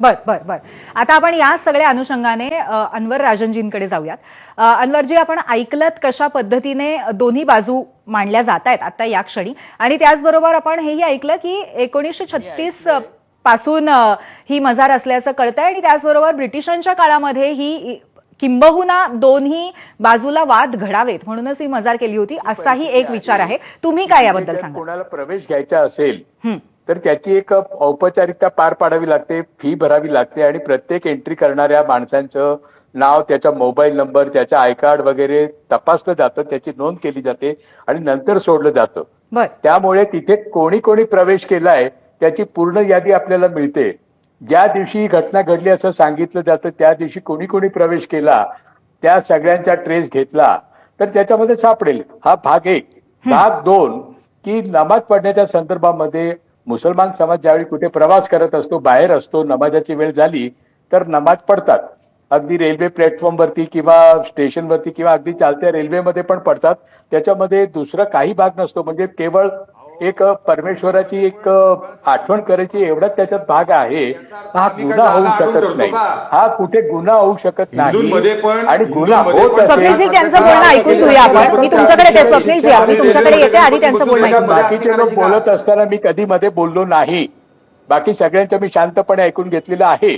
बर बर बर आता आपण या सगळ्या अनुषंगाने अनवर राजनजींकडे जाऊयात. अनवरजी, आपण ऐकलत कशा पद्धतीने दोन्ही बाजू मांडल्या जात आहेत आता या क्षणी, आणि त्याचबरोबर आपण हेही ऐकलं की 1936 पासून ही मजार असल्याचं कळतंय, आणि त्याचबरोबर ब्रिटिशांच्या काळामध्ये ही किंबहुना दोन्ही बाजूला वाद घडावेत म्हणूनच ही मजार केली होती, असाही एक विचार आहे. तुम्ही काय याबद्दल सांगा? कोणाला प्रवेश घ्यायचा असेल तर त्याची एक औपचारिकता पार पाडावी लागते, फी भरावी लागते, आणि प्रत्येक एंट्री करणाऱ्या माणसांचं नाव, त्याचा मोबाईल नंबर, त्याचा आय कार्ड वगैरे तपासलं जातं, त्याची नोंद केली जाते आणि नंतर सोडलं जातं. त्यामुळे तिथे कोणी कोणी प्रवेश केलाय त्याची पूर्ण यादी आपल्याला मिळते. ज्या दिवशी ही घटना घडली असं सांगितलं जातं त्या दिवशी कोणी कोणी प्रवेश केला त्या सगळ्यांचा ट्रेस घेतला तर त्याच्यामध्ये सापडेल. हा भाग 1. भाग 2 की नमाज पढण्याच्या संदर्भामध्ये मुसलमान समाज ज्यावेळी कुठे प्रवास करत असतो, बाहेर असतो, नमाजाची वेळ झाली तर नमाज पढतात. अगदी रेल्वे प्लॅटफॉर्मवरती किंवा स्टेशनवरती किंवा अगदी चालत्या रेल्वेमध्ये पण पडतात. त्याच्यामध्ये दुसरं काही भाग नसतो, म्हणजे केवळ एक परमेश्वराची एक आठवण करायची एवढाच त्याच्यात भाग आहे. हा गुन्हा होऊ शकत नाही, हा कुठे गुन्हा होऊ शकत नाही, आणि गुन्हा होत स्वप्नीलजी त्यांचं बोलणं ऐकून घेऊया आपण. मी तुमच्याकडे येते स्वप्नीलजी, आपण तुमच्याकडे येते, आधी त्यांचं बोलणं ऐकून. बाकीचे लोक बोलत असताना मी कधी मध्ये बोललो नाही. बाकी सगळ्यांचं मी शांतपणे ऐकून घेतलेलं आहे,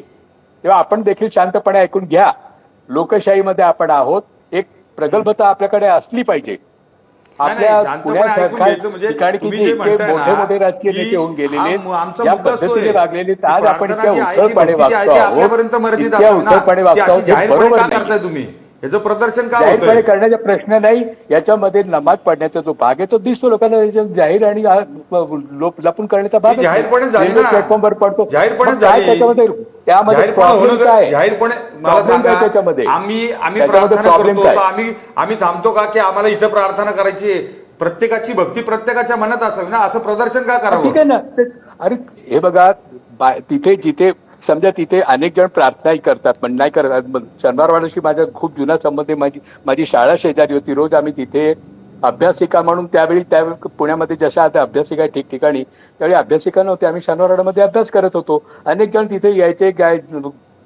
तेव्हा आपण देखील शांतपणे ऐकून घ्या. लोकशाहीमध्ये आपण आहोत, एक प्रगल्भता आपल्याकडे असली पाहिजे. आपल्या पुण्यासारख्या ठिकाणी की जे मोठे मोठे राजकीय नेते होऊन गेलेले, या पद्धतीने वागलेले, आज आपण इतक्या उद्धटपणे वागतो आहोत, इतक्या उद्धटपणे वागतो आहोत, हे बरोबर नाही. तुम्ही याचं प्रदर्शन काय जाहीरपणे करण्याचा प्रश्न नाही. याच्यामध्ये नमाज पढण्याचा जो भाग आहे तो दिसतो लोकांना, जाहीर आणि लपून करण्याचा भाग प्लॅटफॉर्मवर पडतो. त्याच्यामध्ये त्याच्यामध्ये आम्ही थांबतो का की आम्हाला इथं प्रार्थना करायची आहे? प्रत्येकाची भक्ती प्रत्येकाच्या मनात असावी ना, असं प्रदर्शन का करावं? ठीक आहे ना. अरे हे बघा, तिथे जिथे समजा तिथे अनेक जण प्रार्थनाही करतात, पण नाही करतात. शनिवारवाड्याशी माझा खूप जुना संबंध आहे. माझी शाळा शेजारी होती, रोज आम्ही तिथे अभ्यासिका म्हणून त्यावेळी पुण्यामध्ये जशा आता अभ्यासिका ठिकठिकाणी, त्यावेळी अभ्यासिका नव्हते, आम्ही शनिवारवाड्यामध्ये अभ्यास करत होतो. अनेक जण तिथे यायचे,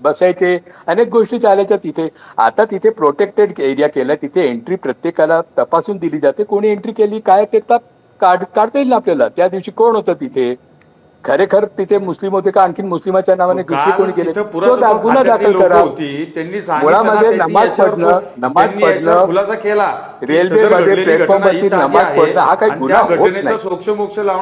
बसायचे, अनेक गोष्टी चालायच्या तिथे. आता तिथे प्रोटेक्टेड एरिया केला, तिथे एंट्री प्रत्येकाला तपासून दिली जाते. कोणी एंट्री केली काय ते काढता येईल ना आपल्याला. त्या दिवशी कोण होतं तिथे, खरेखर तिथे मुस्लिम होते का आणखी मुस्लिमाच्या नावाने दुसरी कोणी केले, गुन्हा दाखल करा. मुळामध्ये नमाज पढणं खुलासा केला रेल्वेमध्ये प्लॅटफॉर्मवरती नमाज पढणं हा काही गुन्हा होत नाही. सोक्ष मोक्ष लावणे